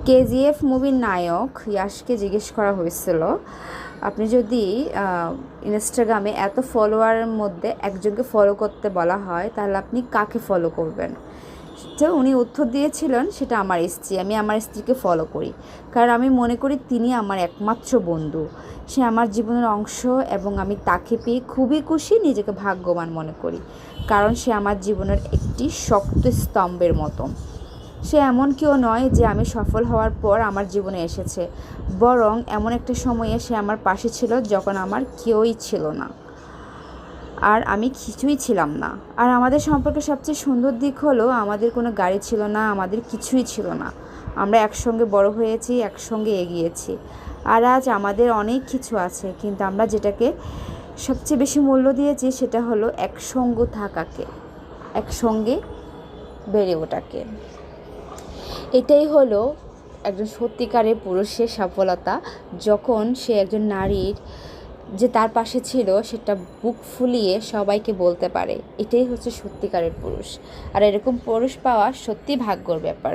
কেজিএফ মুভির নায়ক ইয়াশকে জিজ্ঞেস করা হয়েছিল, আপনি যদি ইনস্টাগ্রামে এত ফলোয়ারের মধ্যে একজনকে ফলো করতে বলা হয় তাহলে আপনি কাকে ফলো করবেন? তো উনি উত্তর দিয়েছিলেন, সেটা আমার স্ত্রী। আমি আমার স্ত্রীকে ফলো করি, কারণ আমি মনে করি তিনি আমার একমাত্র বন্ধু। সে আমার জীবনের অংশ এবং আমি তাকে পেয়ে খুবই খুশি, নিজেকে ভাগ্যবান মনে করি, কারণ সে আমার জীবনের একটি শক্ত স্তম্ভের মতো। সে এমন কেউ নয় যে আমি সফল হওয়ার পর আমার জীবনে এসেছে, বরং এমন একটা সময়ে সে আমার পাশে ছিল যখন আমার কেউই ছিল না আর আমি কিছুই ছিলাম না। আর আমাদের সম্পর্কের সবচেয়ে সুন্দর দিক হলো আমাদের কোনো গাড়ি ছিল না, আমাদের কিছুই ছিল না। আমরা একসঙ্গে বড় হয়েছি, একসঙ্গে এগিয়েছি, আর আজ আমাদের অনেক কিছু আছে, কিন্তু আমরা যেটাকে সবচেয়ে বেশি মূল্য দিয়েছি সেটা হলো একসঙ্গে থাকাকে, একসঙ্গে বেড়ে ওঠাকে। এটাই হলো একজন সত্যিকারের পুরুষের সফলতা, যখন সে একজন নারীর যে তার পাশে ছিল সেটা বুক ফুলিয়ে সবাইকে বলতে পারে। এটাই হচ্ছে সত্যিকারের পুরুষ, আর এরকম পুরুষ পাওয়া সত্যি ভাগ্যর ব্যাপার।